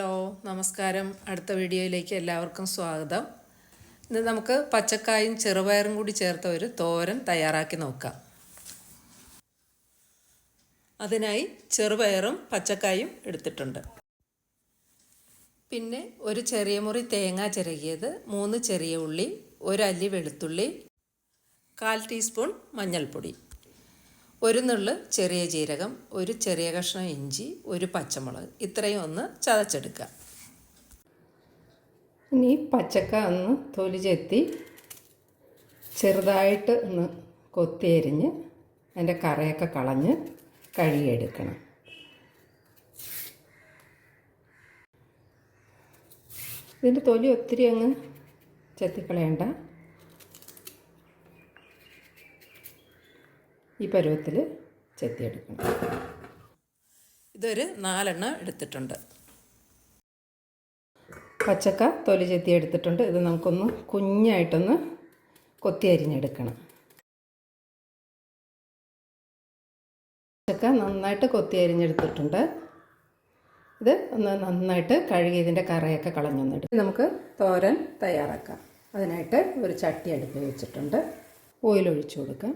Hello നമസ്കാരം. അടുത്ത വീഡിയോയിലേക്ക് എല്ലാവർക്കും സ്വാഗതം. ഇന്ന് നമുക്ക് പച്ചക്കായും ചെറുപയറും കൂടി ചേർത്ത ഒരു തോരൻ തയ്യാറാക്കി നോക്കാം. അതിനായി ചെറുപയറും പച്ചക്കായും എടുത്തിട്ടുണ്ട്. പിന്നെ ഒരു ചെറിയ മുറി തേങ്ങ ചിരകിയത്, 3 ചെറിയ ഉള്ളി, 1 അല്ലി വെളുത്തുള്ളി, 1/4 ടീസ്പൂൺ മഞ്ഞൾപ്പൊടി, 1 നുള്ള് ചെറിയ ജീരകം, 1 ചെറിയ കഷ്ണം ഇഞ്ചി, 1 പച്ചമുളക്. ഇത്രയും ഒന്ന് ചതച്ചെടുക്കുക. ഇനി പച്ചക്ക ഒന്ന് തൊലി ചെത്തി ചെറുതായിട്ട് ഒന്ന് കൊത്തിയരിഞ്ഞ് അതിൻ്റെ കറയൊക്കെ കളഞ്ഞ് കഴുകിയെടുക്കണം. ഇതിൻ്റെ തൊലി ഒത്തിരി അങ്ങ് ചെത്തിക്കളയണ്ട. ഈ പരുവത്തിൽ ചെത്തിയെടുക്കണം. ഇതൊരു 4 എണ്ണം എടുത്തിട്ടുണ്ട്. പച്ചക്ക തൊലി ചെത്തി എടുത്തിട്ടുണ്ട്. ഇത് നമുക്കൊന്ന് കുഞ്ഞായിട്ടൊന്ന് കൊത്തി അരിഞ്ഞെടുക്കണം. പച്ചക്ക നന്നായിട്ട് കൊത്തി അരിഞ്ഞെടുത്തിട്ടുണ്ട്. ഇത് ഒന്ന് നന്നായിട്ട് കഴുകി ഇതിൻ്റെ കറയൊക്കെ കളഞ്ഞൊന്നിട്ട് നമുക്ക് തോരൻ തയ്യാറാക്കാം. അതിനായിട്ട് ഒരു ചട്ടി അടുപ്പിൽ വെച്ചിട്ടുണ്ട്. ഓയിൽ ഒഴിച്ചു കൊടുക്കാം.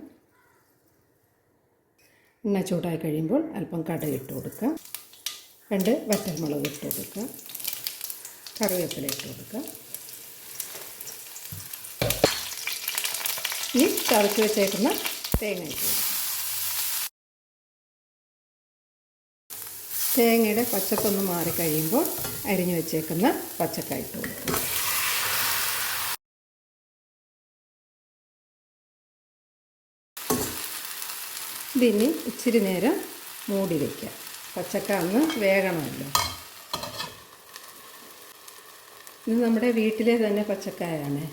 എണ്ണ ചൂടായി കഴിയുമ്പോൾ അല്പം കടുക് ഇട്ട് കൊടുക്കുക. 2 വറ്റൽമുളക് ഇട്ട് കൊടുക്കുക. കറിവേപ്പില ഇട്ട് കൊടുക്കുക. ഇനി ചതച്ച് വെച്ചേക്കുന്ന തേങ്ങ ഇട്ട് കൊടുക്കുക. തേങ്ങയുടെ പച്ചപ്പൊന്ന് മാറിക്കഴിയുമ്പോൾ അരിഞ്ഞു വെച്ചേക്കുന്ന പച്ചക്കായ ഇട്ട് കൊടുക്കുക. ഇതിനി ഇച്ചിരി നേരം മൂടി വയ്ക്കുക. പച്ചക്ക ഒന്ന് വേകണമല്ലോ. ഇത് നമ്മുടെ വീട്ടിലെ തന്നെ പച്ചക്കായാണ്,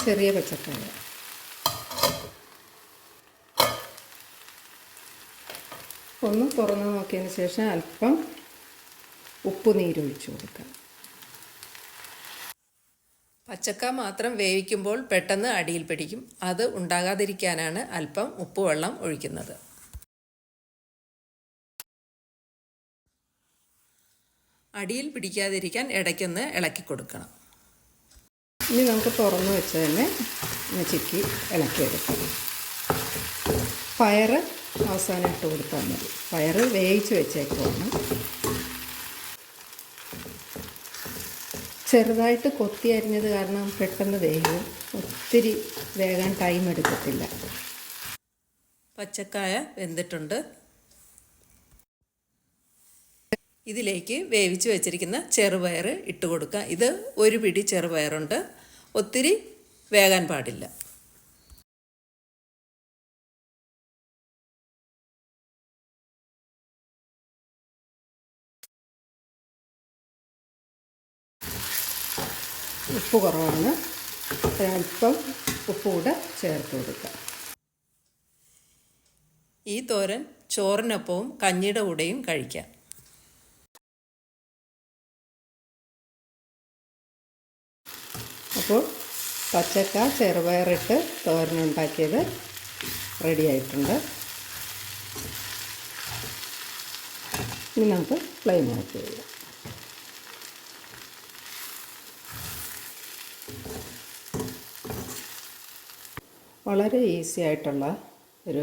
ചെറിയ പച്ചക്കായ. ഒന്ന് തുറന്ന് നോക്കിയതിന് ശേഷം അല്പം ഉപ്പ് നീരൊഴിച്ച് കൊടുക്കുക. പച്ചക്ക മാത്രം വേവിക്കുമ്പോൾ പെട്ടെന്ന് അടിയിൽ പിടിക്കും. അത് ഉണ്ടാകാതിരിക്കാനാണ് അല്പം ഉപ്പുവെള്ളം ഒഴിക്കുന്നത്. അടിയിൽ പിടിക്കാതിരിക്കാൻ ഇടയ്ക്കൊന്ന് ഇളക്കി കൊടുക്കണം. ഇനി നമുക്ക് തുറന്ന് വെച്ച് തന്നെ ചിക്കി ഇളക്കിയെടുക്കാം. പയറ് അവസാനം ഇട്ട് കൊടുത്താൽ മതി. പയറ് വേവിച്ച് വെച്ചേക്കുവാണ്. ചെറുതായിട്ട് കൊത്തി അരിഞ്ഞത് കാരണം പെട്ടെന്ന് വേകും. ഒത്തിരി വേകാൻ ടൈം എടുക്കത്തില്ല. പച്ചക്കായ വെന്തിട്ടുണ്ട്. ഇതിലേക്ക് വേവിച്ച് വെച്ചിരിക്കുന്ന ചെറുപയർ ഇട്ട് കൊടുക്കുക. ഇത് 1 പിടി ചെറുപയറുണ്ട്. ഒത്തിരി വേകാൻ പാടില്ല. ഉപ്പ് കുറവാണ്. അല്പം ഉപ്പ് കൂടെ ചേർത്ത് കൊടുക്കുക. ഈ തോരൻ ചോറിനൊപ്പവും കഞ്ഞിയുടെ കൂടെയും കഴിക്കാം. അപ്പോൾ പച്ചക്ക ചെറുപയറിട്ട് തോരനുണ്ടാക്കിയത് റെഡി ആയിട്ടുണ്ട്. ഇനി നമുക്ക് ഫ്ലെയിം ഓഫ് ചെയ്യാം. വളരെ ഈസി ആയിട്ടുള്ള ഒരു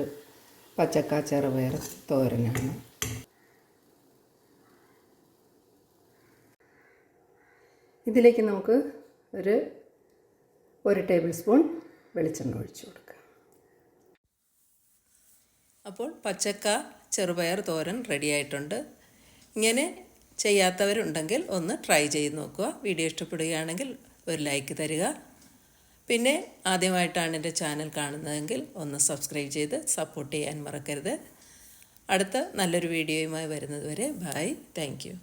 പച്ചക്ക ചെറുപയർ തോരനാണ്. ഇതിലേക്ക് നമുക്ക് ഒരു ടേബിൾ സ്പൂൺ വെളിച്ചെണ്ണ ഒഴിച്ചു കൊടുക്കാം. അപ്പോൾ പച്ചക്ക ചെറുപയർ തോരൻ റെഡി ആയിട്ടുണ്ട്. ഇങ്ങനെ ചെയ്യാത്തവരുണ്ടെങ്കിൽ ഒന്ന് ട്രൈ ചെയ്ത് നോക്കുക. വീഡിയോ ഇഷ്ടപ്പെടുകയാണെങ്കിൽ ഒരു ലൈക്ക് തരിക. പിന്നെ ആദ്യമായിട്ടാണ് എൻ്റെ ചാനൽ കാണുന്നതെങ്കിൽ ഒന്ന് സബ്സ്ക്രൈബ് ചെയ്ത് സപ്പോർട്ട് ചെയ്യാൻ മറക്കരുത്. അടുത്ത നല്ലൊരു വീഡിയോയുമായി വരുന്നത് വരെ ബൈ. Thank you.